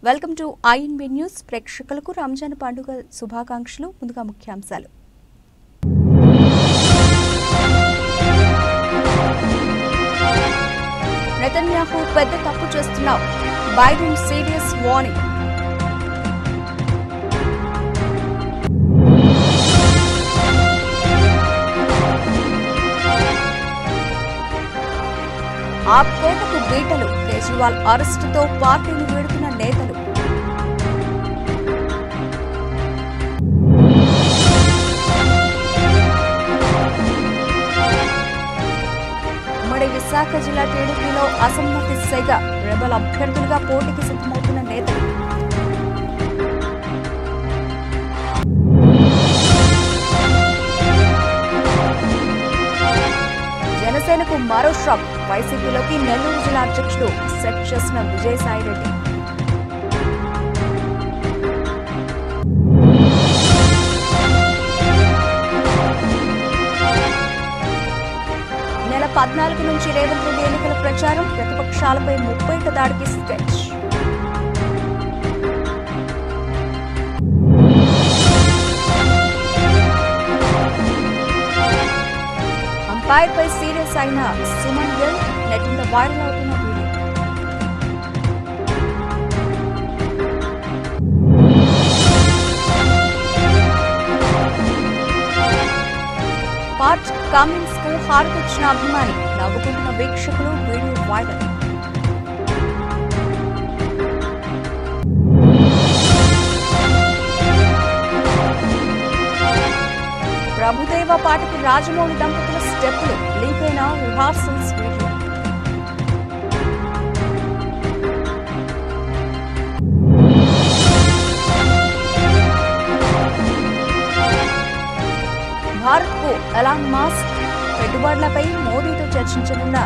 Welcome to INB news. ప్రేక్షకులకు రంజాన్ పండుగ శుభాకాంక్షలు. ముందుగా ముఖ్యాంశాలు. నెతన్యాహు పెద్ద తప్పు చేస్తున్నావు, బైడెన్ సీరియస్ వార్నింగ్. ఆప్ కోటకు బీటలు, కేజ్రీవాల్ అరెస్టుతో పార్టీని వీడుతున్న నేతలు. ఉమ్మడి విశాఖ జిల్లా టీడీపీలో అసమ్మతి సెగ, రెబల్ అభ్యర్థులుగా పోటీకి సిద్ధమవుతున్న నేతలు. జనసేనకు మరో షాక్, వైసీపీలోకి నెల్లూరు జిల్లా అధ్యక్షుడు సెట్ చేసిన విజయసాయిరెడ్డి. నెల 14 నుంచి రేవంత్ రెడ్డి ఎన్నికల ప్రచారం, ప్రతిపక్షాలపై 30 దాడికి స్కెచ్. అంపైర్పై సీరియస్ అయిన సుమన్ గిల్, నెట్టింట వైరల్ అవుతున్న వీడియో. పార్ట్ కమిన్స్ కు హారతిచ్చిన అభిమాని, నవ్వుకుంటున్న వీక్షకులు, వీడియో వైరల్. ప్రభుదేవ పాటకు రాజమౌళి దంపతుల స్టెప్పులు, లీక్ అయిన రిహార్సల్స్ వీడియో. భారత్ కు ఎలాన్ మస్క్ పెట్టుబడులపై మోదీతో చర్చించనున్న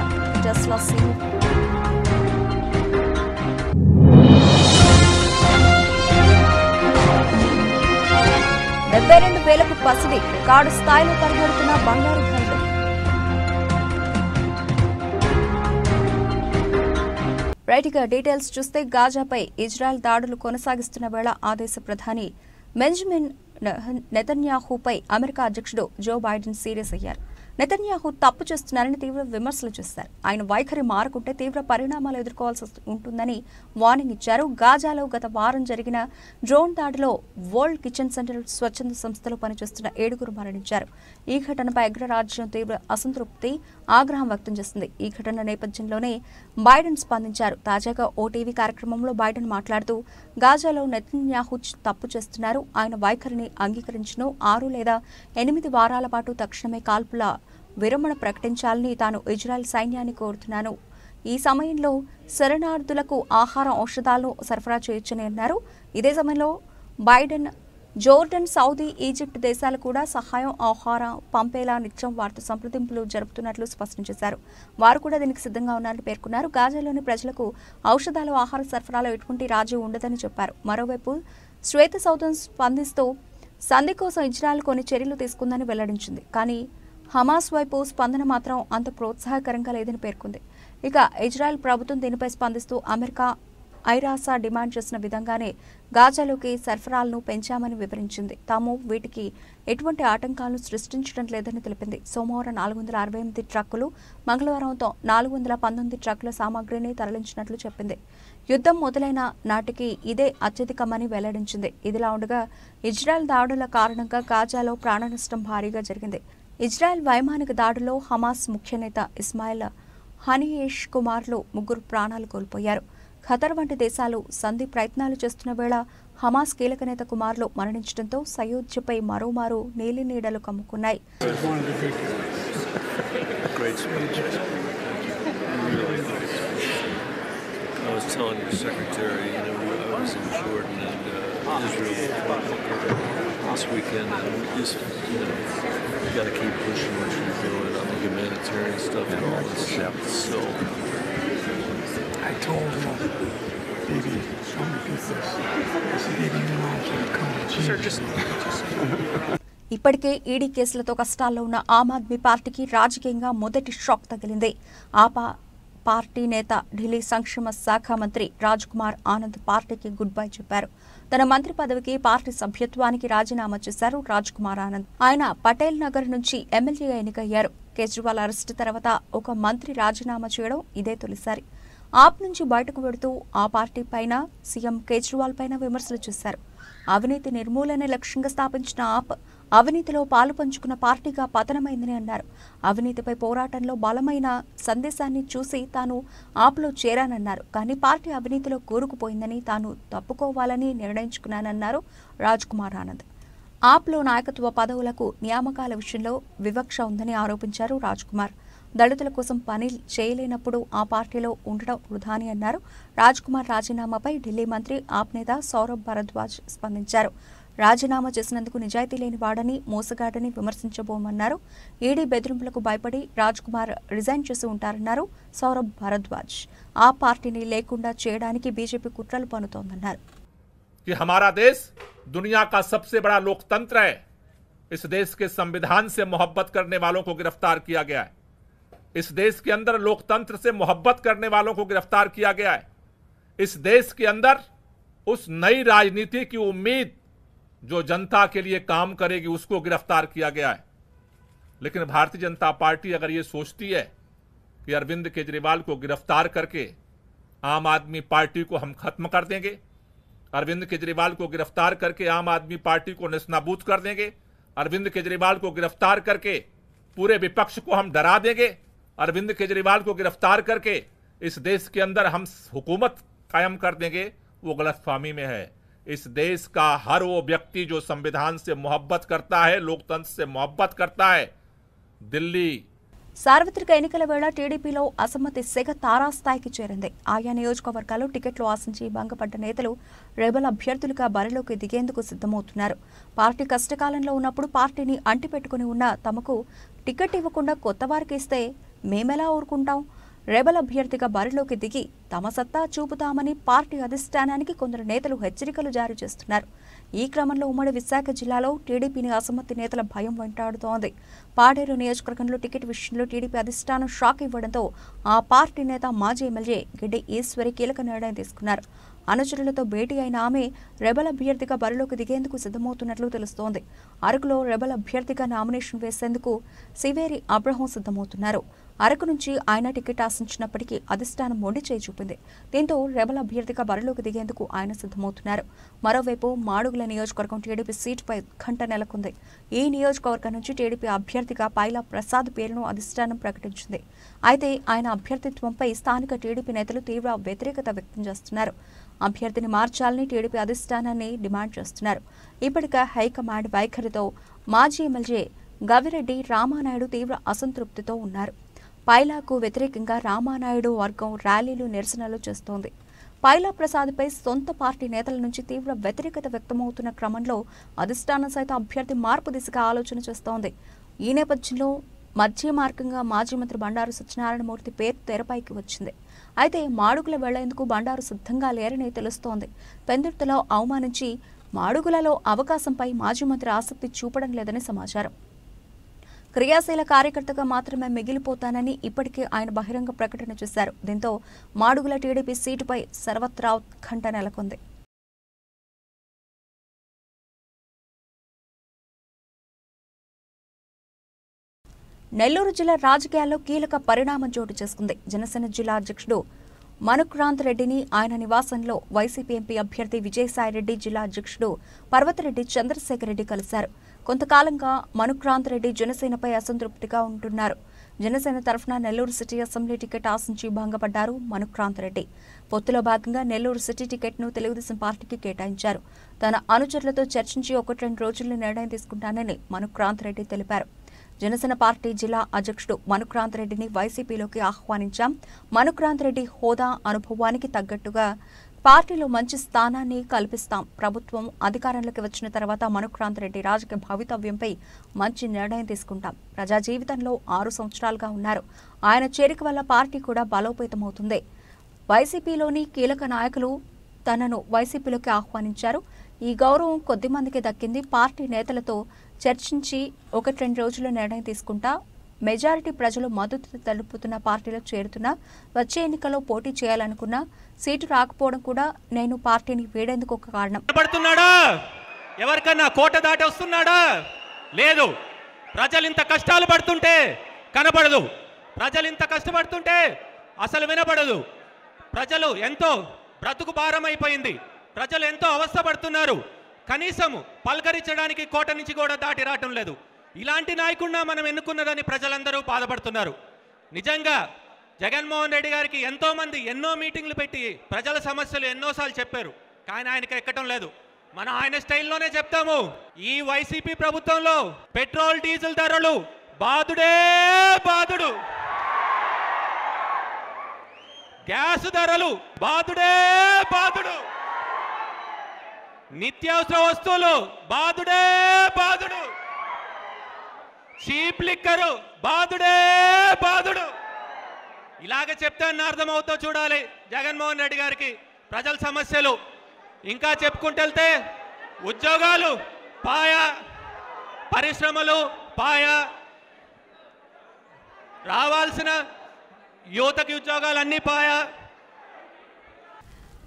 టెస్లా సీఈఓ. 72,000కు పసిడి, రికార్డు స్థాయిలో పరిగెడుతున్న బంగారు ధరలు. రైట్గా డీటెయిల్స్ చూస్తే, గాజాపై ఇజ్రాయెల్ దాడులు కొనసాగిస్తున్న వేళ ఆ దేశ ప్రధాని బెంజమిన్ నెతన్యాహుపై అమెరికా అధ్యక్షుడు జో బైడెన్ సీరియస్ అయ్యారు. నెతన్యాహు తప్పు చేస్తున్నారని తీవ్ర విమర్శలు చేశారు. ఆయన వైఖరి మారకుంటే తీవ్ర పరిణామాలు ఎదుర్కోవాల్సి ఉంటుందని వార్నింగ్ ఇచ్చారు. గాజాలో గత వారం జరిగిన డ్రోన్ దాడిలో వరల్డ్ కిచెన్ సెంటర్ స్వచ్ఛంద సంస్థలో పనిచేస్తున్న 7 మరణించారు. ఈ ఘటనపై అగ్రరాజ్యం తీవ్ర అసంతృప్తి, ఆగ్రహం వ్యక్తం చేసింది. ఈ ఘటన నేపథ్యంలోనే బైడెన్ స్పందించారు. తాజాగా ఓ టీవీ కార్యక్రమంలో బైడెన్ మాట్లాడుతూ, గాజాలో నెతన్యాహు తప్పు చేస్తున్నారు, ఆయన వైఖరిని అంగీకరించను, 6 లేదా 8 వారాల పాటు తక్షణమే కాల్పుల విరమణ ప్రకటించాలని తాను ఇజ్రాయెల్ సైన్యాన్ని కోరుతున్నాను. ఈ సమయంలో శరణార్థులకు ఆహారం, ఔషధాలను సరఫరా చేయొచ్చని అన్నారు. ఇదే సమయంలో బైడెన్ జోర్డన్, సౌదీ, ఈజిప్ట్ దేశాలు కూడా సహాయం, ఆహారం పంపేలా నిత్యం వారితో సంప్రదింపులు జరుపుతున్నట్లు స్పష్టం చేశారు. వారు కూడా దీనికి సిద్ధంగా ఉన్నారని పేర్కొన్నారు. గాజాలోని ప్రజలకు ఔషధాలు, ఆహార సరఫరాలో ఎటువంటి రాజీ ఉండదని చెప్పారు. మరోవైపు శ్వేత సౌధం స్పందిస్తూ సంధి కోసం ఇజ్రాయెల్ కొన్ని చర్యలు తీసుకుందని వెల్లడించింది. కానీ హమాస్ వైపు స్పందన మాత్రం అంత ప్రోత్సాహకరంగా లేదని పేర్కొంది. ఇక ఇజ్రాయెల్ ప్రభుత్వం దీనిపై స్పందిస్తూ అమెరికా, ఐరాసా డిమాండ్ చేసిన విధంగానే గాజాలోకి సరఫరాలను పెంచామని వివరించింది. తాము వీటికి ఎటువంటి ఆటంకాలను సృష్టించడం లేదని తెలిపింది. సోమవారం 468 ట్రక్కులు, మంగళవారం 419 ట్రక్కుల సామాగ్రిని తరలించినట్లు చెప్పింది. యుద్ధం మొదలైన నాటికి ఇదే అత్యధికమని వెల్లడించింది. ఇదిలా ఉండగా, ఇజ్రాయెల్ దాడుల కారణంగా గాజాలో ప్రాణ నష్టం భారీగా జరిగింది. ఇజ్రాయెల్ వైమానిక దాడిలో హమాస్ ముఖ్య నేత ఇస్మాయిల్ హనియేష్ కుమార్లు 3 ప్రాణాలు కోల్పోయారు. ఖతర్ వంటి దేశాలు సంధి ప్రయత్నాలు చేస్తున్న వేళ హమాస్ కీలక నేత కుమార్లు మరణించడంతో సయోధ్యపై మరోమారు నీలి నీడలు కమ్ముకున్నాయి. This weekend, and just, you got to keep pushing what you're doing on the humanitarian stuff and all this stuff. So, I told him, baby, don't repeat this. I said, baby, you know I can't come to Jesus. Sir, just ఇప్పటికే ED కేసులతో కష్టాల్లో ఉన్న ఆమ్ ఆద్మీ పార్టీకి రాజకీయంగా మొదటి shock తగిలింది. Party నేత ఢిల్లీ సంక్షేమ శాఖ మంత్రి రాజ్ కుమార్ ఆనంద్ పార్టీకి గుడ్ బై చెప్పారు. తన మంత్రి పదవికి పార్టీ సభ్యత్వానికి రాజీనామా చేశారు రాజ్ కుమార్ ఆనంద్. ఆయన పటేల్ నగర్ నుంచి ఎమ్మెల్యేగా ఎన్నికయ్యారు. కేజ్రీవాల్ అరెస్టు తర్వాత ఒక మంత్రి రాజీనామా చేయడం ఇదే తొలిసారి. ఆప్ నుంచి బయటకు వెడుతూ ఆ పార్టీ పైన సీఎం కేజ్రీవాల్ పైన విమర్శలు చేశారు. అవినీతి నిర్మూలనే లక్ష్యంగా స్థాపించిన ఆప్ అవినీతిలో పాలు పంచుకున్న పార్టీగా పతనమైందని అన్నారు. అవినీతిపై పోరాటంలో బలమైన సందేశాన్ని చూసి తాను ఆప్లో చేరానన్నారు. కానీ పార్టీ అవినీతిలో కూరుకుపోయిందని తాను తప్పుకోవాలని నిర్ణయించుకున్నానన్నారు రాజ్ కుమార్ ఆనంద్. ఆప్లో నాయకత్వ పదవులకు నియామకాల విషయంలో వివక్ష ఉందని ఆరోపించారు రాజ్ కుమార్. దళితుల కోసం పని చేయలేనప్పుడు ఆ పార్టీలో ఉండడం వృధా అని అన్నారు. రాజ్ కుమార్ రాజీనామాపై ఢిల్లీ మంత్రి ఆప్ నేత సౌరభ్ భరద్వాజ్ స్పందించారు. రాజీనామా చేసినందుకు నిజాయితీ లేని వాడని మోసగాడని విమర్శించబోమన్నారు. ఈడీ బెదిరింపులకు భయపడి రాజ్ కుమార్ రిజైన్ చేసి ఉంటారన్నారు సౌరభ్ భరద్వాజ్. ఆ పార్టీని లేకుండా చేయడానికి బీజేపీ కుట్రలు పన్నుతోందన్నారు. हमारा देश दुनिया का सबसे बड़ा लोकतंत्र है। इस देश के संविधान से मोहब्बत करने वालों को गिरफ्तार किया गया है। इस देश के अंदर लोकतंत्र से मोहब्बत करने वालों को गिरफ्तार किया गया है। इस देश के अंदर उस नई राजनीति की उम्मीद जो जनता के लिए काम करेगी उसको गिरफ्तार किया गया है। लेकिन भारतीय जनता पार्टी अगर ये सोचती है कि अरविंद केजरीवाल को गिरफ्तार करके आम आदमी पार्टी को हम खत्म कर देंगे, अरविंद केजरीवाल को गिरफ्तार करके आम आदमी पार्टी को नेस्तनाबूद कर देंगे, अरविंद केजरीवाल को गिरफ्तार करके पूरे विपक्ष को हम डरा देंगे, अरविंद केजरीवाल को गिरफ्तार करके इस देश के अंदर हम हुकूमत कायम कर देंगे, वो गलतफहमी में है। इस देश का हर वो व्यक्ति जो संविधान से मोहब्बत करता है, लोकतंत्र से मोहब्बत करता है, दिल्ली సార్వత్రిక ఎన్నికల వేళ టీడీపీలో అసమ్మతి సెగ తారాస్థాయికి చేరింది. ఆయా నియోజకవర్గాల్లో టికెట్లు ఆశించి భంగపడ్డ నేతలు రెబల్ అభ్యర్థులుగా బరిలోకి దిగేందుకు సిద్ధమవుతున్నారు. పార్టీ కష్టకాలంలో ఉన్నప్పుడు పార్టీని అంటిపెట్టుకుని ఉన్న తమకు టికెట్ ఇవ్వకుండా కొత్త వారికి ఇస్తే మేమెలా ఊరుకుంటాం? రెబల్ అభ్యర్థిగా బరిలోకి దిగి తమ సత్తా చూపుతామని పార్టీ అధిష్టానానికి కొందరు నేతలు హెచ్చరికలు జారీ చేస్తున్నారు. ఈ క్రమంలో ఉమ్మడి విశాఖ జిల్లాలో టీడీపీని అసమ్మతి నేతల భయం వెంటాడుతోంది. పాడేరు నియోజకవర్గంలో టికెట్ విషయంలో టీడీపీ అధిష్టానం షాక్ ఇవ్వడంతో ఆ పార్టీ నేత మాజీ ఎమ్మెల్యే గిడ్డి ఈశ్వరి కీలక నిర్ణయం తీసుకున్నారు. అనుచరులతో భేటీ అయిన ఆమె రెబల్ అభ్యర్థిగా బరిలోకి దిగేందుకు సిద్ధమవుతున్నట్లు తెలుస్తోంది. అరకులో రెబల్ అభ్యర్థిగా నామినేషన్ వేసేందుకు సివేరి అబ్రహం సిద్ధమవుతున్నారు. అరకు నుంచి ఆయన టికెట్ ఆశించినప్పటికీ అధిష్టానం మొండి చేయి చూపింది. దీంతో రెబల్ అభ్యర్థిగా బరిలోకి దిగేందుకు ఆయన సిద్ధమవుతున్నారు. మరోవైపు మాడుగుల నియోజకవర్గం టీడీపీ సీటుపై ఉత్కంఠ నెలకొంది. ఈ నియోజకవర్గం నుంచి టీడీపీ అభ్యర్థిగా పైలా ప్రసాద్ పేరును అధిష్టానం ప్రకటించింది. అయితే ఆయన అభ్యర్థిత్వంపై స్థానిక టీడీపీ నేతలు తీవ్ర వ్యతిరేకత వ్యక్తం చేస్తున్నారు. అభ్యర్థిని మార్చాలని టీడీపీ అధిష్టానాన్ని డిమాండ్ చేస్తున్నారు. ఇప్పటికే హైకమాండ్ వైఖరితో మాజీ ఎమ్మెల్యే గవిరెడ్డి రామానాయుడు తీవ్ర అసంతృప్తితో ఉన్నారు. పైలాకు వ్యతిరేకంగా రామానాయుడు వర్గం ర్యాలీలు నిరసనలు చేస్తోంది. పైలా ప్రసాద్పై సొంత పార్టీ నేతల నుంచి తీవ్ర వ్యతిరేకత వ్యక్తమవుతున్న క్రమంలో అధిష్టానం సైతం అభ్యర్థి మార్పు దిశగా ఆలోచన చేస్తోంది. ఈ నేపథ్యంలో మధ్య మార్గంగా మాజీ మంత్రి బండారు సత్యనారాయణమూర్తి పేరు తెరపైకి వచ్చింది. అయితే మాడుగుల వెళ్లేందుకు బండారు సిద్ధంగా లేరని తెలుస్తోంది. పెందుర్తిలో అవమానించి మాడుగులలో అవకాశంపై మాజీ మంత్రి ఆసక్తి చూపడం లేదని సమాచారం. క్రియాశీల కార్యకర్తగా మాత్రమే మిగిలిపోతానని ఇప్పటికే ఆయన బహిరంగ ప్రకటన చేశారు. దీంతో మాడుగుల టీడీపీ సీటుపై సర్వత్రా ఉత్కంఠ నెలకొంది. నెల్లూరు జిల్లా రాజకీయాల్లో కీలక పరిణామం చోటు చేసుకుంది. జనసేన జిల్లా అధ్యక్షుడు మనుక్రాంత్ రెడ్డిని ఆయన నివాసంలో వైసీపీ ఎంపీ అభ్యర్థి విజయసాయిరెడ్డి, జిల్లా అధ్యక్షుడు పర్వతరెడ్డి చంద్రశేఖర్ రెడ్డి కలిశారు. కొంతకాలంగా మనుక్రాంత్ రెడ్డి జనసేనపై అసంతృప్తిగా ఉంటున్నారు. జనసేన తరఫున నెల్లూరు సిటీ అసెంబ్లీ టికెట్ ఆశించి భంగపడ్డారు మనుక్రాంత్ రెడ్డి. పొత్తులో భాగంగా నెల్లూరు సిటీ టికెట్ను తెలుగుదేశం పార్టీకి కేటాయించారు. తన అనుచరులతో చర్చించి 1-2 రోజుల్లో నిర్ణయం తీసుకుంటానని మనుక్రాంత్ రెడ్డి తెలిపారు. జనసేన పార్టీ జిల్లా అధ్యక్షుడు మనుక్రాంత్ రెడ్డిని వైసీపీలోకి ఆహ్వానించాం. మనుక్రాంత్ రెడ్డి హోదా, అనుభవానికి తగ్గట్టుగా పార్టీలో మంచి స్థానాన్ని కల్పిస్తాం. ప్రభుత్వం అధికారంలోకి వచ్చిన తర్వాత మనుక్రాంత్ రెడ్డి రాజకీయ భవితవ్యంపై మంచి నిర్ణయం తీసుకుంటాం. ప్రజా జీవితంలో 6 సంవత్సరాలుగా ఉన్నారు. ఆయన చేరిక వల్ల పార్టీ కూడా బలోపేతమవుతుంది. వైసీపీలోని కీలక నాయకులు తనను వైసీపీలోకి ఆహ్వానించారు. ఈ గౌరవం కొద్దిమందికి దక్కింది. పార్టీ నేతలతో చర్చించి 1-2 రోజుల్లో నిర్ణయం తీసుకుంటా. మెజారిటీ ప్రజలు మద్దతు తెలుపుతున్న పార్టీలో చేరుతున్నా, వచ్చే ఎన్నికల్లో పోటీ చేయాలనుకున్నా సీటు రాకపోవడం కూడా నేను పార్టీని వీడేందుకు ఒక కారణం. ఎవరికన్నా కోట దాటి వస్తున్నాడా? లేదు. ప్రజలు ఇంత కష్టాలు పడుతుంటే కనపడదు, ప్రజలు ఇంత కష్టపడుతుంటే అసలు వినపడదు. ప్రజలు ఎంతో బ్రతుకు భారం అయిపోయింది, ప్రజలు ఎంతో అవస్థ పడుతున్నారు. కనీసం పలకరించడానికి కోట నుంచి కూడా దాటి రావటం లేదు. ఇలాంటి నాయకుడిని మనం ఎన్నుకున్నదని ప్రజలందరూ బాధపడుతున్నారు. నిజంగా జగన్మోహన్ రెడ్డి గారికి ఎంతో మంది ఎన్నో మీటింగ్లు పెట్టి ప్రజల సమస్యలు ఎన్నోసార్లు చెప్పారు, కానీ ఆయనకి ఎక్కటం లేదు. మనం ఆయన స్టైల్లోనే చెప్తాము. ఈ వైసీపీ ప్రభుత్వంలో పెట్రోల్ డీజిల్ ధరలు బాదుడే బాదుడు, గ్యాస్ ధరలు బాదుడే బాదుడు, నిత్యావసర వస్తువులు బాదుడే బాదుడు, చీప్ లిక్కరు బాదుడే బాదుడు. ఇలాగ చెప్తే అర్థమవుతో చూడాలి జగన్మోహన్ రెడ్డి గారికి ప్రజల సమస్యలు. ఇంకా చెప్పుకుంటూ వెళ్తే ఉద్యోగాలు పాయా, పరిశ్రమలు పాయా, రావాల్సిన యువతకి ఉద్యోగాలన్నీ పాయా.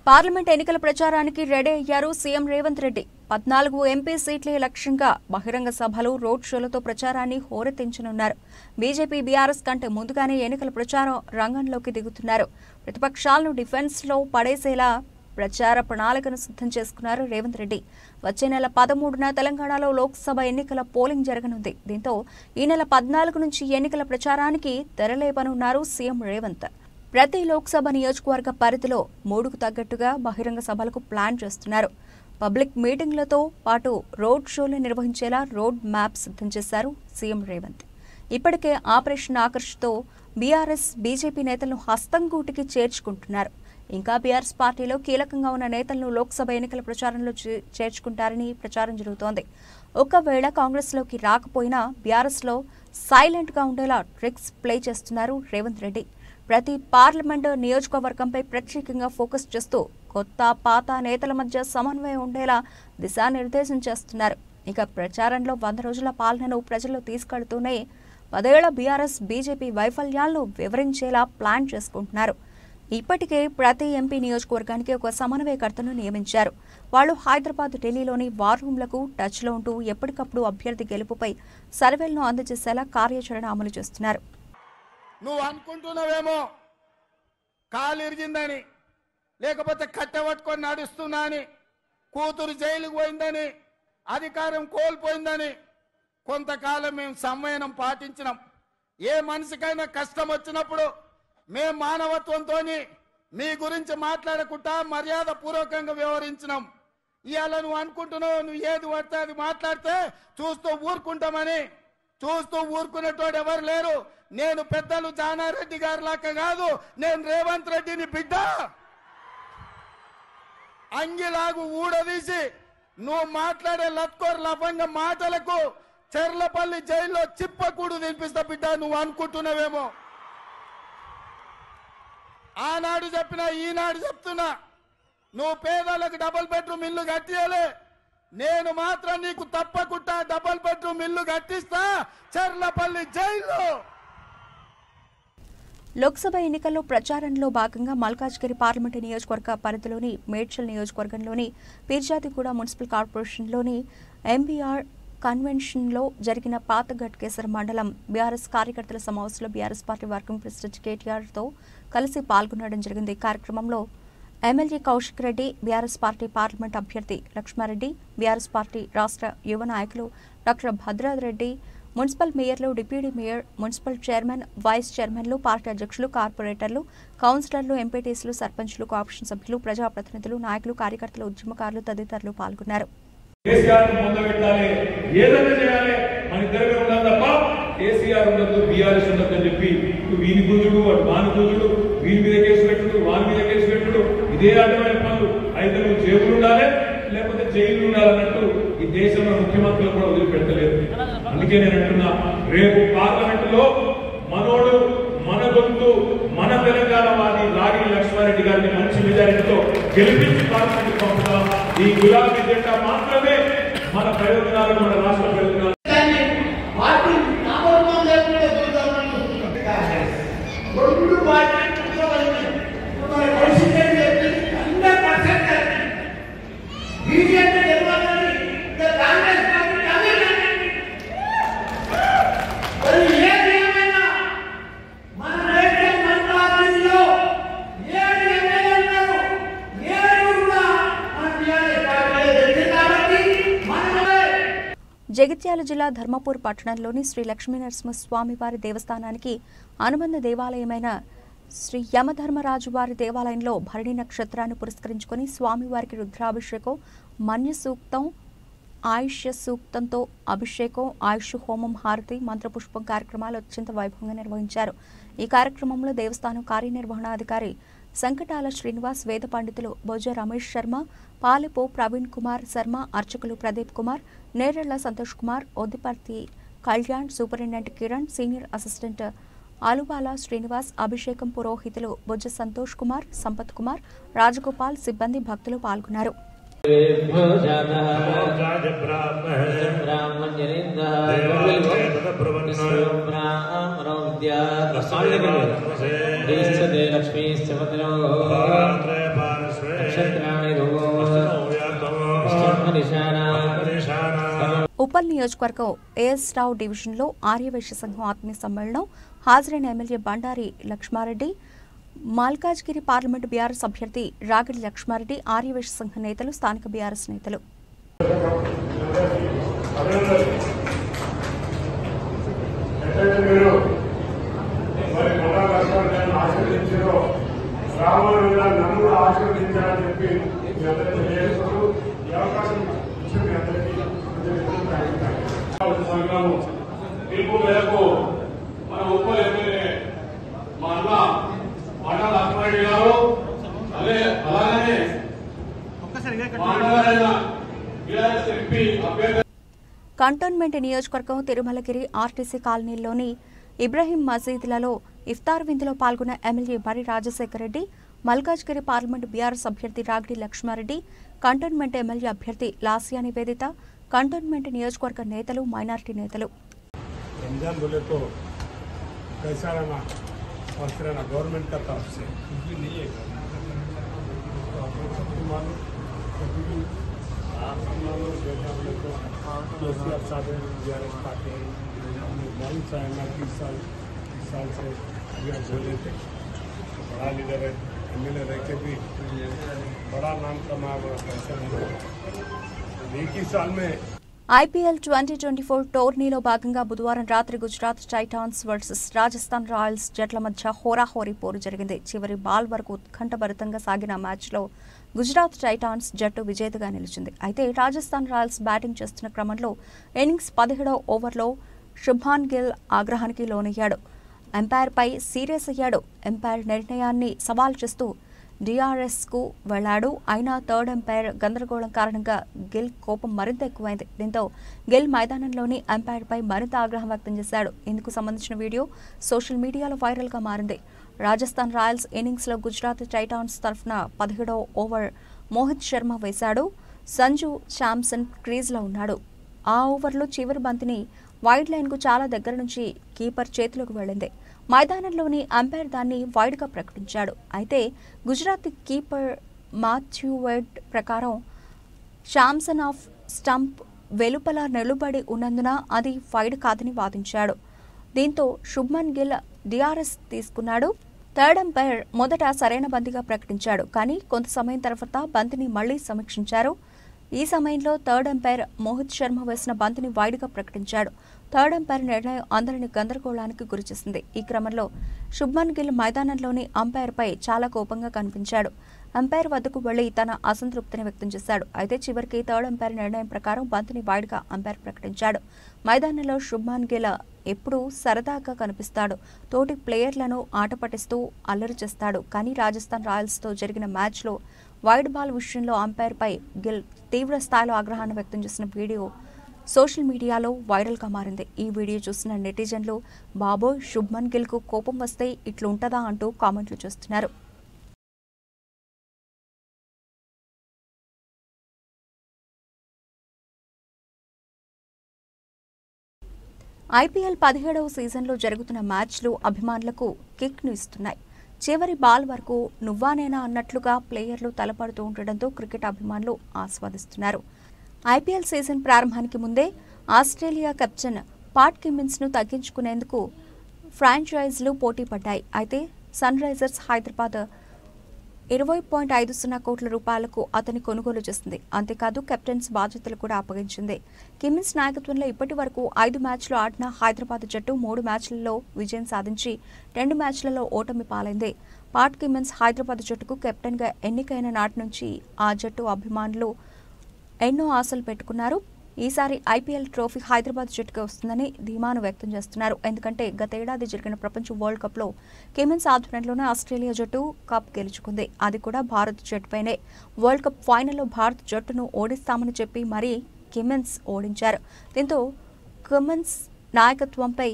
పార్లమెంట్ ఎన్నికల ప్రచారానికి రెడీ అయ్యారు సీఎం రేవంత్ రెడ్డి. 14 ఎంపీ సీట్లే లక్ష్యంగా బహిరంగ సభలు, రోడ్ షోలతో ప్రచారాన్ని హోరెత్తించనున్నారు. బీజేపీ, బీఆర్ఎస్ కంటే ముందుగానే ఎన్నికల ప్రచారం రంగంలోకి దిగుతున్నారు. ప్రతిపక్షాలను డిఫెన్స్లో పడేసేలా ప్రచార ప్రణాళికను సిద్ధం చేసుకున్నారు రేవంత్ రెడ్డి. వచ్చే నెల 13న తెలంగాణలో లోక్సభ ఎన్నికల పోలింగ్ జరగనుంది. దీంతో ఈ నెల 14 నుంచి ఎన్నికల ప్రచారానికి తెరలేపనున్నారు సీఎం రేవంత్. ప్రతి లోక్సభ నియోజకవర్గ పరిధిలో 3కు తగ్గట్టుగా బహిరంగ సభలకు ప్లాన్ చేస్తున్నారు. పబ్లిక్ మీటింగ్లతో పాటు రోడ్ షోలు నిర్వహించేలా రోడ్ మ్యాప్ సిద్ధం చేశారు సీఎం రేవంత్. ఇప్పటికే ఆపరేషన్ ఆకర్ష్తో బీఆర్ఎస్, బీజేపీ నేతలను హస్తంగూటికి చేర్చుకుంటున్నారు. ఇంకా బీఆర్ఎస్ పార్టీలో కీలకంగా ఉన్న నేతలను లోక్సభ ఎన్నికల ప్రచారంలో చేర్చుకుంటారని ప్రచారం జరుగుతోంది. ఒకవేళ కాంగ్రెస్లోకి రాకపోయినా బీఆర్ఎస్లో సైలెంట్గా ఉండేలా ట్రిక్స్ ప్లే చేస్తున్నారు రేవంత్ రెడ్డి. ప్రతి పార్లమెంటు నియోజకవర్గంపై ప్రత్యేకంగా ఫోకస్ చేస్తూ కొత్త, పాత నేతల మధ్య సమన్వయం ఉండేలా దిశానిర్దేశం చేస్తున్నారు. ఇక ప్రచారంలో 100 రోజుల పాలనను ప్రజల్లో తీసుకెళ్తూనే 10 ఏళ్ల బీఆర్ఎస్, బీజేపీ వైఫల్యాలను వివరించేలా ప్లాన్ చేసుకుంటున్నారు. ఇప్పటికే ప్రతి ఎంపీ నియోజకవర్గానికి ఒక సమన్వయకర్తను నియమించారు. వాళ్లు హైదరాబాద్, ఢిల్లీలోని వార్ రూమ్లకు టచ్లో ఉంటూ ఎప్పటికప్పుడు అభ్యర్థి గెలుపుపై సర్వేలను అందజేసేలా కార్యాచరణ అమలు చేస్తున్నారు. నువ్వు అనుకుంటున్నావేమో కాలు ఇరిగిందని, లేకపోతే కట్టెపట్టుకొని నడుస్తున్నా అని, కూతురు జైలుకు పోయిందని, అధికారం కోల్పోయిందని కొంతకాలం మేము సంయమనం పాటించినాం. ఏ మనిషికైనా కష్టం వచ్చినప్పుడు మేము మానవత్వంతో మీ గురించి మాట్లాడకుండా మర్యాద పూర్వకంగా వ్యవహరించినాం. ఇవాళ నువ్వు అనుకుంటున్నావు నువ్వు ఏది పడితే అది మాట్లాడితే చూస్తూ ఊరుకుంటామని. చూస్తూ ఊరుకునేటోడు ఎవరు లేరు. నేను పెద్దలు జానారెడ్డి గారి లాగా కాదు, నేను రేవంత్ రెడ్డిని బిడ్డ. అంగిలాగు ఊడదీసి నువ్వు మాట్లాడే లత్కోర్ లఫంగ మాటలకు చెర్లపల్లి జైల్లో చిప్పకూడు తినిపిస్తా బిడ్డ. నువ్వు అనుకుంటున్నావేమో. ఆనాడు చెప్పినా ఈనాడు చెప్తున్నా, నువ్వు పేదలకు డబుల్ బెడ్రూమ్ ఇల్లు కట్టియలే, నేను మాత్రం నీకు తప్పకుండా డబుల్ బెడ్రూమ్ ఇల్లు కట్టిస్తా చెర్లపల్లి జైల్లో. లోక్సభ ఎన్నికల్లో ప్రచారంలో భాగంగా మల్కాజ్గిరి పార్లమెంటు నియోజకవర్గ పరిధిలోని మేడ్చల్ నియోజకవర్గంలోని పీర్జాదిగూడ మున్సిపల్ కార్పొరేషన్లోని ఎంబీఆర్ కన్వెన్షన్లో జరిగిన పాత ఘట్కేసర్ మండలం బీఆర్ఎస్ కార్యకర్తల సమావేశంలో బీఆర్ఎస్ పార్టీ వర్కింగ్ ప్రెసిడెంట్ కేటీఆర్తో కలిసి పాల్గొనడం జరిగింది. కార్యక్రమంలో MLA Kaushik Reddy, BRS party parliament అభ్యర్థి లక్ష్మారెడ్డి, బీఆర్ఎస్ పార్టీ రాష్ట్ర యువ నాయకులు డాక్టర్ భద్రారెడ్డి, మున్సిపల్ మేయర్లు, deputy mayor, municipal chairman, vice చైర్మన్లు, పార్టీ అధ్యక్షులు, కార్పొరేటర్లు, కౌన్సిలర్లు, ఎంపీటీసీలు, సర్పంచ్లు, కోఆపరేషన్ సభ్యులు, ప్రజాప్రతినిధులు, నాయకులు, కార్యకర్తలు, ఉద్యమకారులు తదితరులు పాల్గొన్నారు. కేసీఆర్ మొదలుపెట్టాలి, ఏదైనా చేయాలి, మన ఇద్దరు ఉండాలి తప్ప కేసీఆర్ ఉండదు, బీఆర్ఎస్ ఉండదు అని చెప్పి వీని కూతుడు, వాడు వాని కూతుడు, వీని మీద కేసు పెట్టుడు, వాని మీద కేసు పెట్టుడు, ఇదే అర్థమైన పనులు. అయితే నువ్వు జేబులు ఉండాలి, లేకపోతే జైలు ఉండాలన్నట్టు ఈ దేశంలో ముఖ్యమంత్రులు కూడా వదిలిపెట్టలేదు. అందుకే నేను అంటున్నా, రేపు పార్లమెంటులో మనోడు, మన గొంతు, మన తెలంగాణ వాది రాగిణి లక్ష్మారెడ్డి గారిని మంచి మెజారిటీతో గెలిపించి పార్లమెంట్ పంపుతాం. ఈ గులాబీ జెండా మాత్రమే మన ప్రయోజనాలు, మన రాష్ట్ర ప్రయోజనాలు. జగిత్యాల జిల్లా ధర్మపూర్ పట్టణంలోని శ్రీ లక్ష్మీనరసింహస్వామి వారి దేవస్థానానికి అనుబంధ దేవాలయమైన శ్రీ యమధర్మరాజు వారి దేవాలయంలో భరణి నక్షత్రాన్ని పురస్కరించుకుని స్వామివారికి రుద్రాభిషేకం, మన్య సూక్తం, ఆయుష్య సూక్తంతో అభిషేకం, ఆయుష్ హోమం, హారతి, మంత్రపుష్పం కార్యక్రమాలు అత్యంత వైభవంగా నిర్వహించారు. ఈ కార్యక్రమంలో దేవస్థానం కార్యనిర్వహణాధికారి సంకటాల శ్రీనివాస్, వేద పండితులు బొజ్జ రమేష్ శర్మ, పాలెపో ప్రవీణ్ కుమార్ శర్మ, అర్చకులు Pradeep Kumar, Nerella Santosh Kumar, Oddiparthi Kalyan, superintendent Kiran, senior assistant Alubala Srinivas, అభిషేకం పురోహితులు బొజ్జ సంతోష్ కుమార్, సంపత్ కుమార్, రాజగోపాల్, సిబ్బంది, భక్తులు పాల్గొన్నారు. ఉప్పల్ నియోజకవర్గం ఏఎస్ రావు డివిజన్లో ఆర్యవైశ్య సంఘం ఆత్మీయ సమ్మేళనం హాజరైన MLA Bandari Laxma Reddy, Malkajgiri parliament BRS అభ్యర్థి రాగిడి లక్ష్మారెడ్డి, ఆర్యవైశ్య సంఘ నేతలు, స్థానిక బీఆర్ఎస్ నేతలు. పిలుపు మేరకు మన ఉప్పల్ ఎమ్మెల్యే మా అన్న బండా లక్ష్మారెడ్డి గారు అలాగే ఎంపీ అభ్యర్థి కంటోన్మెంట్ నియోజకవర్గం తిరుమలగిరి ఆర్టీసీ కాలనీలోని ఇబ్రహీం మసీదులలో ఇఫ్తార్ విందులో పాల్గొన్న ఎమ్మెల్యే బరి రాజశేఖర రెడ్డి, మల్కాజ్గిరి పార్లమెంటు బీఆర్ఎస్ అభ్యర్థి రాగిడి లక్ష్మారెడ్డి, కంటోన్మెంట్ ఎమ్మెల్యే అభ్యర్థి లాసియా నివేదిత, కంటోన్మెంట్ నియోజకవర్గ నేతలు, మైనారిటీ నేతలు. रमजान बोले तो कैसा रहना और फिर ना गवर्नमेंट का तरफ से कुछ भी नहीं है। तो आप लोग सबको मालूम कभी भी बेटा बोले तो आप साथ बीआरएस पार्टी मालूम चाहे ना 30 साल से अभियान बोले थे। बड़ा लीडर है, एमएलए रह के भी बड़ा नाम कमा कैसा नहीं। एक ही साल में ఐపీఎల్ 2024 టోర్నీలో భాగంగా బుధవారం రాత్రి Gujarat Titans versus Rajasthan Royals జట్ల మధ్య హోరాహోరీ పోరు జరిగింది. చివరి బాల్ వరకు ఉత్కంఠభరితంగా సాగిన మ్యాచ్లో గుజరాత్ టైటాన్స్ జట్టు విజేతగా నిలిచింది. అయితే రాజస్థాన్ రాయల్స్ బ్యాటింగ్ చేస్తున్న క్రమంలో ఇన్నింగ్స్ 17వ ఓవర్లో శుభ్మాన్ గిల్ ఆగ్రహానికి లోనయ్యాడు. ఎంపైర్పై సీరియస్ అయ్యాడు. ఎంపైర్ నిర్ణయాన్ని సవాల్ చేస్తూ డిఆర్ఎస్కు వెళ్లాడు. అయినా థర్డ్ ఎంపైర్ గందరగోళం కారణంగా గిల్ కోపం మరింత ఎక్కువైంది. దీంతో గిల్ మైదానంలోని ఎంపైర్పై మరింత ఆగ్రహం వ్యక్తం చేశాడు. ఇందుకు సంబంధించిన వీడియో సోషల్ మీడియాలో వైరల్గా మారింది. రాజస్థాన్ రాయల్స్ ఇన్నింగ్స్లో గుజరాత్ టైటాన్స్ తరఫున 17వ ఓవర్ మోహిత్ శర్మ వేశాడు. సంజు శాంసన్ క్రీజ్లో ఉన్నాడు. ఆ ఓవర్లో చివరి బంతిని వైడ్ లైన్కు చాలా దగ్గర నుంచి కీపర్ చేతిలోకి వెళ్లింది. మైదానంలోని అంపైర్ దాన్ని వైడ్గా ప్రకటించాడు. అయితే గుజరాత్ కీపర్ మాథ్యూ వెడ్ ప్రకారం శాంసన్ ఆఫ్ స్టంప్ వెలుపల నిలబడి ఉన్నందున అది వైడ్ కాదని వాదించాడు. దీంతో శుభ్మన్ గిల్ డిఆర్ఎస్ తీసుకున్నాడు. థర్డ్ అంపైర్ మొదట సరైన బంతిగా ప్రకటించాడు. కానీ కొంత సమయం తర్వాత బంతిని మళ్లీ సమీక్షించారు. ఈ సమయంలో థర్డ్ అంపైర్ మోహిత్ శర్మ వేసిన బంతిని వైడ్గా ప్రకటించాడు. థర్డ్ అంపైర్ నిర్ణయం అందరినీ గందరగోళానికి గురిచేసింది. ఈ క్రమంలో శుభ్మన్ గిల్ మైదానంలోని అంపైర్పై చాలా కోపంగా కనిపించాడు. అంపైర్ వద్దకు వెళ్లి తన అసంతృప్తిని వ్యక్తం చేశాడు. అయితే చివరికి థర్డ్ అంపైర్ నిర్ణయం ప్రకారం బంతిని వైడ్గా అంపైర్ ప్రకటించాడు. మైదానంలో శుభ్మన్ గిల్ ఎప్పుడూ సరదాగా కనిపిస్తాడు. తోటి ప్లేయర్లను ఆట పట్టిస్తూ అల్లరి చేస్తాడు. కానీ రాజస్థాన్ రాయల్స్తో జరిగిన మ్యాచ్లో వైడ్ బాల్ విషయంలో అంపైర్పై గిల్ తీవ్ర స్థాయిలో ఆగ్రహాన్ని వ్యక్తం చేసిన వీడియో సోషల్ మీడియాలో వైరల్గా మారింది. ఈ వీడియో చూసిన నెటిజన్లు బాబోయ్ శుభ్మన్ గిల్కు కోపం వస్తే ఇట్లుంటదా అంటూ కామెంట్లు చేస్తున్నారు. ఐపీఎల్ 17వ సీజన్లో జరుగుతున్న మ్యాచ్లు అభిమానులకు కిక్ను ఇస్తున్నాయి. చివరి బాల్ వరకు నువ్వానేనా అన్నట్లుగా ప్లేయర్లు తలపడుతూ ఉండడంతో క్రికెట్ అభిమానులు ఆస్వాదిస్తున్నారు. ఐపీఎల్ సీజన్ ప్రారంభానికి ముందే ఆస్ట్రేలియా కెప్టెన్ పాట్ కిమ్మిన్స్ను తగ్గించుకునేందుకు ఫ్రాంచైజీలు పోటీ పడ్డాయి. అయితే సన్ రైజర్స్ హైదరాబాద్ 20.50 కోట్ల రూపాయలకు అతని కొనుగోలు చేసింది. అంతేకాదు కెప్టెన్స్ బాధ్యతలు కూడా అప్పగించింది. కిమ్మిన్స్ నాయకత్వంలో ఇప్పటి వరకు 5 మ్యాచ్లు ఆడిన హైదరాబాద్ జట్టు 3 మ్యాచ్లలో విజయం సాధించి 2 మ్యాచ్లలో ఓటమి పాలైంది. పాట్ కిమ్మిన్స్ హైదరాబాద్ జట్టుకు కెప్టెన్గా ఎన్నికైన నాటి నుంచి ఆ జట్టు అభిమానులు ఎన్నో ఆశలు పెట్టుకున్నారు. ఈసారి ఐపీఎల్ ట్రోఫీ హైదరాబాద్ జట్టుకే వస్తుందని ధీమాను వ్యక్తం చేస్తున్నారు. ఎందుకంటే గతేడాది జరిగిన ప్రపంచ వరల్డ్ కప్లో కిమ్మిన్స్ ఆధ్వర్యంలోనే ఆస్ట్రేలియా జట్టు కప్ గెలుచుకుంది. అది కూడా భారత్ జట్టుపైనే. వరల్డ్ కప్ ఫైనల్లో భారత్ జట్టును ఓడిస్తామని చెప్పి మరీ కిమ్మిన్స్ ఓడించారు. దీంతో కిమ్మిన్స్ నాయకత్వంపై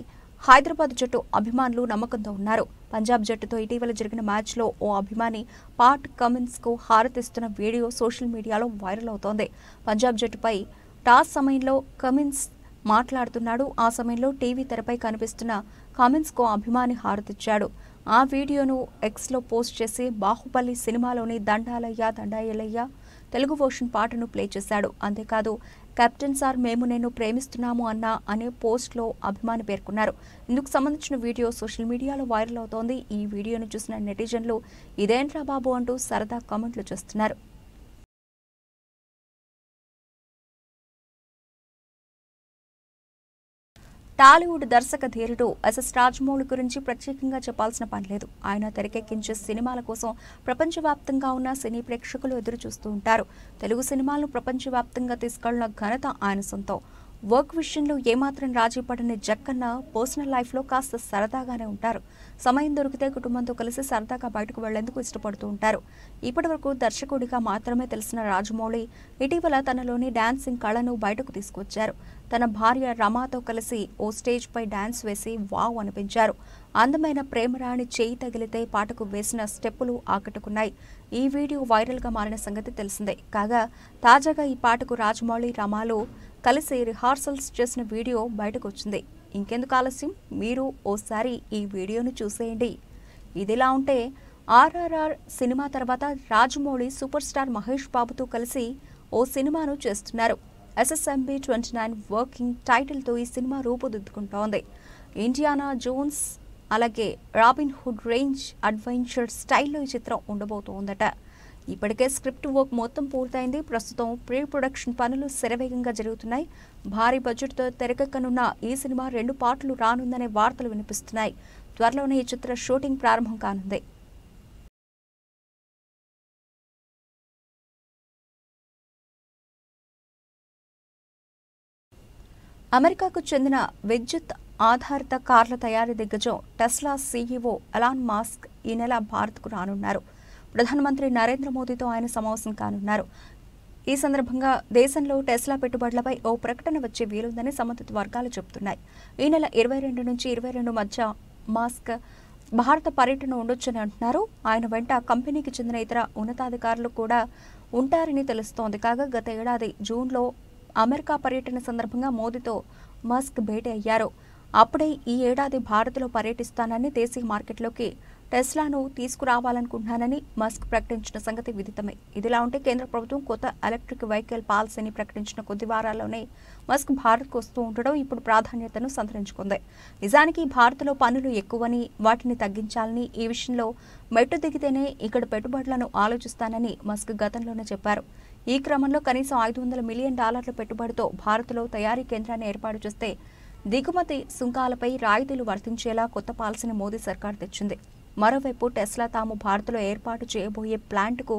హైదరాబాద్ జట్టు అభిమానులు నమ్మకంతో ఉన్నారు. పంజాబ్ జట్టుతో ఇటీవల జరిగిన మ్యాచ్లో ఓ అభిమాని పాట్ కమిన్స్ కు హారతిస్తున్న వీడియో సోషల్ మీడియాలో వైరల్ అవుతోంది. పంజాబ్ జట్టుపై టాస్ సమయంలో కమిన్స్ మాట్లాడుతున్నాడు. ఆ సమయంలో టీవీ తెరపై కనిపిస్తున్న కమిన్స్ కు అభిమాని హారతిచ్చాడు. ఆ వీడియోను ఎక్స్లో పోస్ట్ చేసి బాహుబలి సినిమాలోని దండాలయ్య దండాయలయ్య తెలుగు వర్షన్ పాటను ప్లే చేశాడు. అంతేకాదు కెప్టెన్ సార్ మేము నేను ప్రేమిస్తున్నాము అనే పోస్ట్లో అభిమాని పేర్కొన్నారు. ఇందుకు సంబంధించిన వీడియో సోషల్ మీడియాలో వైరల్ అవుతోంది. ఈ వీడియోను చూసిన నెటిజన్లు ఇదేంట్రా బాబు అంటూ సరదా కామెంట్లు చేస్తున్నారు. టాలీవుడ్ దర్శక ధీరుడు ఎస్ఎస్ రాజమౌళి గురించి ప్రత్యేకంగా చెప్పాల్సిన పని లేదు. ఆయన తెరకెక్కించే సినిమాల కోసం ప్రపంచవ్యాప్తంగా ఉన్న సినీ ప్రేక్షకులు ఎదురు చూస్తూ ఉంటారు. తెలుగు సినిమాలను ప్రపంచవ్యాప్తంగా తీసుకెళ్లిన ఘనత ఆయన సొంతం. వర్క్ విషయంలో ఏమాత్రం రాజీ పడని జక్కన్న పర్సనల్ లైఫ్లో కాస్త సరదాగానే ఉంటారు. సమయం దొరికితే కుటుంబంతో కలిసి సరదాగా బయటకు వెళ్లేందుకు ఇష్టపడుతూ ఉంటారు. ఇప్పటివరకు దర్శకుడిగా మాత్రమే తెలిసిన రాజమౌళి ఇటీవల తనలోని డాన్సింగ్ కళను బయటకు తీసుకొచ్చారు. తన భార్య రమాతో కలిసి ఓ స్టేజ్ పై డాన్స్ వేసి వావ్ అనిపించారు. అందమైన ప్రేమరాణి చేయి తగిలితే పాటకు వేసిన స్టెప్పులు ఆకట్టుకున్నాయి. ఈ వీడియో వైరల్ గా మారిన సంగతి తెలిసిందే. కాగా తాజాగా ఈ పాటకు రాజమౌళి రమాలు కలిసి రిహార్సల్స్ చేసిన వీడియో బయటకు వచ్చింది. ఇంకెందుకు ఆలస్యం, మీరు ఓసారి ఈ వీడియోను చూసేయండి. ఇదిలా ఉంటే RRR సినిమా తర్వాత రాజమౌళి సూపర్ స్టార్ మహేష్ బాబుతో కలిసి ఓ సినిమాను చేస్తున్నారు. SSMB 29 వర్కింగ్ టైటిల్తో ఈ సినిమా రూపుదిద్దుకుంటోంది. ఇండియానా జోన్స్ అలాగే రాబిన్ హుడ్ రేంజ్ అడ్వెంచర్ స్టైల్లో ఈ చిత్రం ఉండబోతోందట. ఇప్పటికే స్క్రిప్ట్ వర్క్ మొత్తం పూర్తయింది. ప్రస్తుతం ప్రీ ప్రొడక్షన్ పనులు శరవేగంగా జరుగుతున్నాయి. భారీ బడ్జెట్తో తెరకెక్కనున్న ఈ సినిమా 2 పార్ట్లు రానుందనే వార్తలు వినిపిస్తున్నాయి. త్వరలోనే ఈ చిత్ర షూటింగ్ ప్రారంభం కానుంది. అమెరికాకు చెందిన విద్యుత్ ఆధారిత కార్ల తయారీ దిగ్గజం టెస్లా CEO ఎలాన్ మస్క్ ఈ నెల భారత్కు రానున్నారు. ప్రధానమంత్రి నరేంద్ర మోదీతో ఆయన సమావేశం కానున్నారు. ఈ సందర్భంగా దేశంలో టెస్లా పెట్టుబడులపై ఓ ప్రకటన వచ్చే వీలుందని సంబంధిత వర్గాలు చెబుతున్నాయి. ఈ నెల 22 నుంచి 22 మధ్య మస్క్ భారత పర్యటన ఉండొచ్చని అంటున్నారు. ఆయన వెంట కంపెనీకి చెందిన ఇతర ఉన్నతాధికారులు కూడా ఉంటారని తెలుస్తోంది. కాగా గత ఏడాది జూన్లో అమెరికా పర్యటన సందర్భంగా మోదీతో మస్క్ భేటీ అయ్యారు. అప్పుడే ఈ ఏడాది భారత్లో పర్యటిస్తానని, దేశీయ మార్కెట్లోకి టెస్లాను తీసుకురావాలనుకుంటున్నానని మస్క్ ప్రకటించిన సంగతి విదితమే. ఇదిలా ఉంటే కేంద్ర ప్రభుత్వం కొత్త ఎలక్ట్రిక్ వెహికల్ పాలసీని ప్రకటించిన కొద్ది వారాల్లోనే మస్క్ భారత్కు వస్తూ ఉండడం ఇప్పుడు ప్రాధాన్యతను సంతరించుకుంది. నిజానికి భారత్లో పన్నులు ఎక్కువని, వాటిని తగ్గించాలని, ఈ విషయంలో మెట్టు దిగితేనే ఇక్కడ పెట్టుబడులను ఆలోచిస్తానని మస్క్ గతంలోనే చెప్పారు. ఈ క్రమంలో కనీసం $500 మిలియన్ పెట్టుబడితో భారత్లో తయారీ కేంద్రాన్ని ఏర్పాటు చేస్తే దిగుమతి సుంకాలపై రాయితీలు వర్తించేలా కొత్త పాలసీని మోదీ సర్కార్ తెచ్చింది. మరోవైపు టెస్లా తాము భారత్లో ఏర్పాటు చేయబోయే ప్లాంట్కు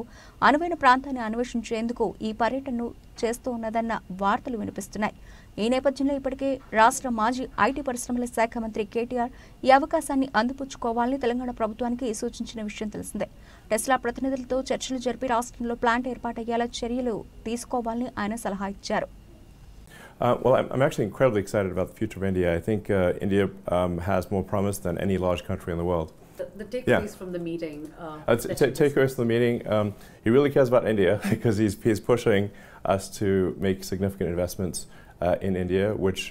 అనువైన ప్రాంతాన్ని అన్వేషించేందుకు ఈ పర్యటనను చేస్తూ ఉన్నదన్న వార్తలు వినిపిస్తున్నాయి. ఈ నేపథ్యంలో ఇప్పటికే రాష్ట్ర మాజీ ఐటీ పరిశ్రమల శాఖ మంత్రి కేటీఆర్ ఈ అవకాశాన్ని అందిపుచ్చుకోవాలని తెలంగాణ ప్రభుత్వానికి సూచించిన విషయం తెలిసిందే. టెస్లా ప్రతినిధులతో చర్చలు జరిపి రాష్ట్రంలో ప్లాంట్ ఏర్పాటయ్యేలా చర్యలు తీసుకోవాలని ఆయన సలహా ఇచ్చారు. Well, I'm actually incredibly excited about the future of India. I think India has more promise than any large country in the world. The takeaways from the meeting. Takeaways from the meeting. He really cares about India because he's pushing us to make significant investments in India, which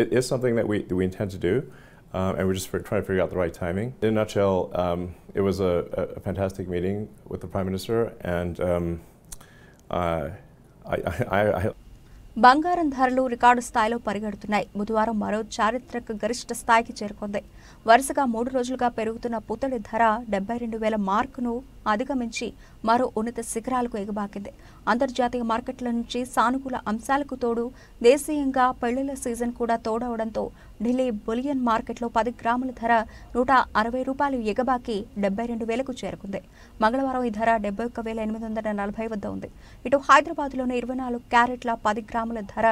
it is something that we intend to do, and we're just trying to figure out the right timing. In a nutshell, it was a fantastic meeting with the Prime Minister, and I బంగారం ధరలు record స్థాయిలో పరిగెడుతున్నాయి. బుధవారం మరో చారిత్రక గరిష్ట స్థాయికి చేరుకుంది. వరుసగా 3 రోజులుగా పెరుగుతున్న పుత్తడి ధర 72,000 మార్కును అధిగమించి మరో ఉన్నత శిఖరాలకు ఎగబాకింది. అంతర్జాతీయ మార్కెట్ల నుంచి సానుకూల అంశాలకు తోడు దేశీయంగా పెళ్లిళ్ల సీజన్ కూడా తోడవడంతో ఢిల్లీ బులియన్ మార్కెట్లో 10 గ్రాముల ధర ₹160 ఎగబాకి 72,000కు చేరుకుంది. మంగళవారం ఈ ధర 71,840 వద్ద ఉంది. ఇటు హైదరాబాద్లోని 24 క్యారెట్ల 10 గ్రాముల ధర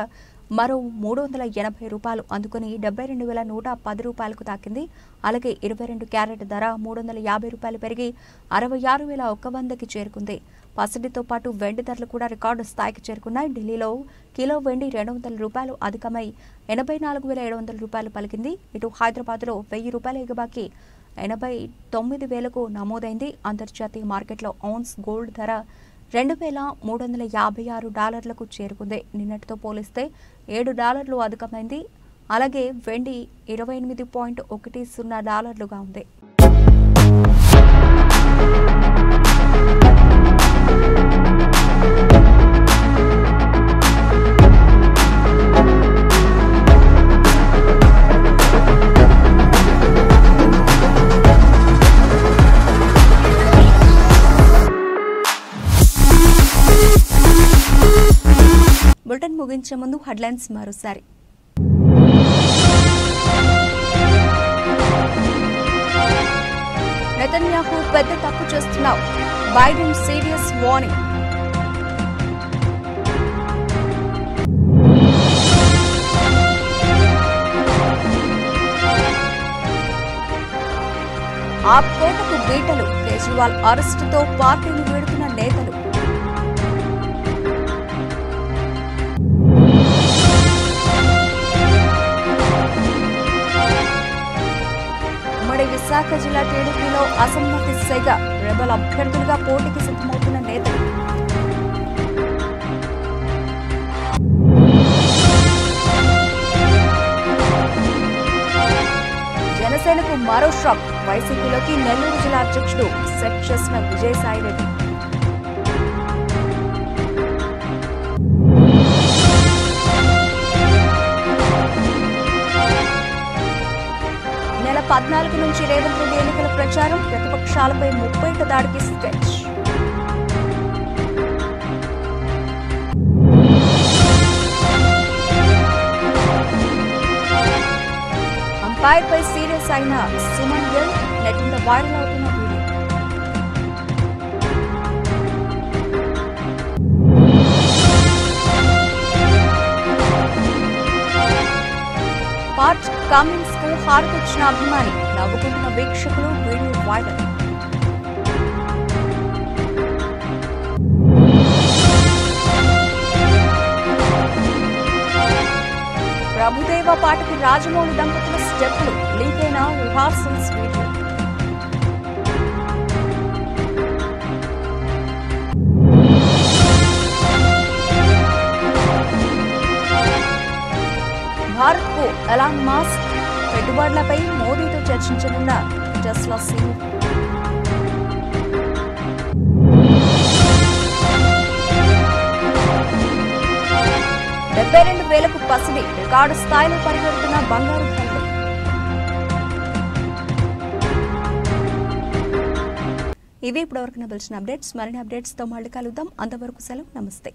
మరో ₹380 అందుకుని ₹72,110కు తాకింది. అలాగే 22 క్యారెట్ ధర ₹350 పెరిగి 66,100కి చేరుకుంది. పసిడితో పాటు వెండి ధరలు కూడా రికార్డు స్థాయికి చేరుకున్నాయి. ఢిల్లీలో కిలో వెండి ₹200 అధికమై ₹84,700 పలికింది. ఇటు హైదరాబాద్లో ₹1,000 ఎగబాకి 89,000కు నమోదైంది. అంతర్జాతీయ మార్కెట్లో ఔన్స్ గోల్డ్ ధర $2,356కు చేరుకుంది. నిన్నటితో పోలిస్తే $7 అధికమైంది. అలాగే వెండి $28.10గా ఉంది. బులెటిన్ ముగించే ముందు హెడ్లైన్స్ మరోసారి. నెతన్యాహు పెద్ద తప్పు చేస్తున్నావు, బైడెన్ సీరియస్ వార్నింగ్. ఆప్ కోటకు బీటలు, కేజ్రీవాల్ అరెస్టుతో పార్టీని వీడుతున్న నేతలు. విశాఖ జిల్లా టీడీపీలో అసమ్మతి సెగ, రెబల్ అభ్యర్థులుగా పోటీకి సిద్ధమవుతున్న నేతలు. జనసేనకు మరో షాక్, వైసీపీలోకి నెల్లూరు జిల్లా అధ్యక్షుడు సెట్ చేసిన విజయసాయిరెడ్డి. నెల 14 నుంచి రేవంత్ రెడ్డి ఎన్నికల ప్రచారం, ప్రతిపక్షాలపై 30 దాడికి స్కెచ్. అంపైర్పై సీరియస్ అయిన సుమన్ గిల్, నెట్టింట వైరల్ అవుతున్న వీడియో. పార్ట్ కమిన్స్ కు హారతిచ్చిన అభిమాని, నవ్వుకుంటున్న వీక్షకులు, వీడియో వైరల్. ప్రభుదేవ పాటకి రాజమౌళి దంపతుల స్టెప్పులు, లీక్ అయిన రిహార్సల్స్ వీడియో. భారత్ కు ఎలాన్ మస్క్ పెట్టుబడులపై మోదీతో చర్చించనున్న టెస్లా సీఈఓ. $72,000కు పసిడి, రికార్డు స్థాయిలో పరిగెడుతున్న బంగారు ధరలు. ఇవి ఇప్పటివరకు నిలిచిన అప్డేట్స్. మరిన్ని అప్డేట్స్తో మళ్ళీ కలుద్దాం. అంతవరకు సెలవు, నమస్తే.